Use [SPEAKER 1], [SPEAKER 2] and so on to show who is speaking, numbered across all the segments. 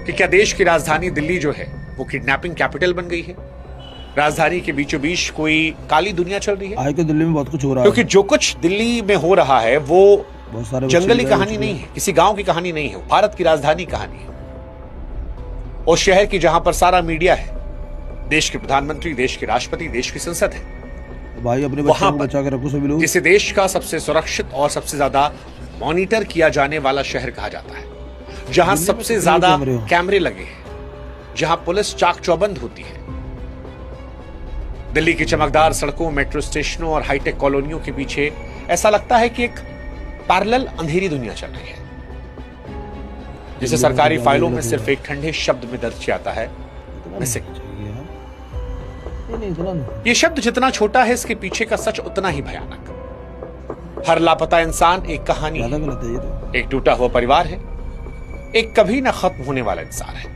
[SPEAKER 1] कि क्या देश की राजधानी दिल्ली जो है वो किडनैपिंग कैपिटल बन गई है? राजधानी के बीचों बीच कोई काली दुनिया चल रही है?
[SPEAKER 2] आज तो दिल्ली में बहुत कुछ हो रहा है,
[SPEAKER 1] क्योंकि जो कुछ दिल्ली में हो रहा है वो
[SPEAKER 2] बहुत सारे
[SPEAKER 1] जंगली कहानी नहीं है, किसी गांव की कहानी नहीं है, वो भारत की राजधानी कहानी है। उस शहर की जहां पर सारा मीडिया है, देश के प्रधानमंत्री, देश के राष्ट्रपति, देश की संसद है,
[SPEAKER 2] भाई अपने
[SPEAKER 1] वहां
[SPEAKER 2] बच्चों को
[SPEAKER 1] पर
[SPEAKER 2] बचा के रखो सभी लोग।
[SPEAKER 1] जिसे देश का सबसे सुरक्षित और सबसे ज्यादा मॉनिटर किया जाने वाला शहर कहा जाता है, जहां
[SPEAKER 2] दिल्ली में
[SPEAKER 1] सबसे
[SPEAKER 2] कितने
[SPEAKER 1] ज्यादा
[SPEAKER 2] कैमरे हो?
[SPEAKER 1] कैमरे लगे हैं, जहां पुलिस चाक चौबंद होती है। दिल्ली की चमकदार सड़कों, मेट्रो स्टेशनों और हाईटेक कॉलोनियों के पीछे ऐसा लगता है कि एक पैरेलल अंधेरी दुनिया चल रही है, जिसे सरकारी फाइलों में सिर्फ एक ठंडे शब्द में दर्ज किया जाता है, मिसिंग। ये शब्द जितना छोटा है, इसके पीछे का सच उतना ही भयानक। हर लापता इंसान एक कहानी है,
[SPEAKER 2] गलत है ये तो।
[SPEAKER 1] एक टूटा हुआ परिवार है, एक कभी ना खत्म होने वाला इंसान है।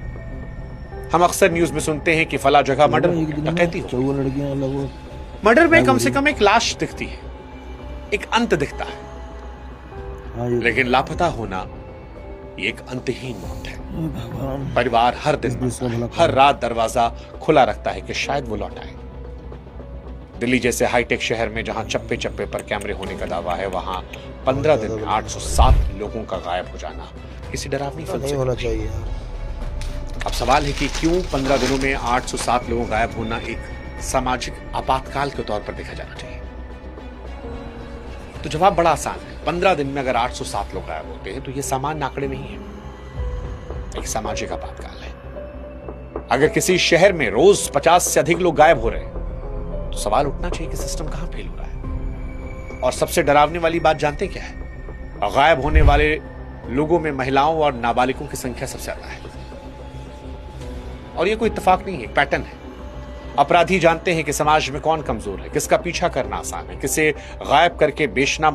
[SPEAKER 1] हम अक्सर न्यूज में सुनते हैं कि फला जगह मर्डर हो गया, डकैती हो गई।
[SPEAKER 2] 14 लड़कियां लगभग।
[SPEAKER 1] मर्डर में कम से कम एक लाश दिखती है, एक अंत दिखता है,
[SPEAKER 2] हाँ, ये
[SPEAKER 1] लेकिन लापता होना ये एक अंतहीन मौत है।
[SPEAKER 2] भगवान,
[SPEAKER 1] परिवार हर दिन
[SPEAKER 2] दूसरा भला
[SPEAKER 1] हर रात दरवाजा खुला रखता है कि शायद वो लौट आए। दिल्ली जैसे हाईटेक शहर में जहां चप्पे चप्पे पर कैमरे होने का दावा है, वहां 15 दिन में 807 लोगों का गायब हो जाना किसी डरावनी फिल्म
[SPEAKER 2] नहीं
[SPEAKER 1] से
[SPEAKER 2] होना
[SPEAKER 1] कम
[SPEAKER 2] चाहिए।
[SPEAKER 1] अब सवाल है कि क्यों 15 दिनों में 807 लोगों गायब होना एक सामाजिक आपातकाल के तौर पर देखा जाना चाहिए? तो जवाब बड़ा आसान है। 15 दिन में अगर 807 लोग गायब होते हैं तो ये सामान्य आंकड़े नहीं है, एक सामाजिक आपातकाल है। अगर किसी शहर में रोज 50 से अधिक लोग गायब हो रहे हैं तो सवाल उठना चाहिए कि सिस्टम कहां फेल हो रहा है। और सबसे डरावनी वाली बात जानते क्या है? गायब होने वाले लोगों में महिलाओं और नाबालिगों की संख्या सबसे ज्यादा है। और ये कोई इत्तेफाक नहीं है, एक पैटर्न है। अपराधी जानते हैं कि समाज में कौन कमजोर है, किसका पीछा करना आसान है, किसे गायब करके बेचना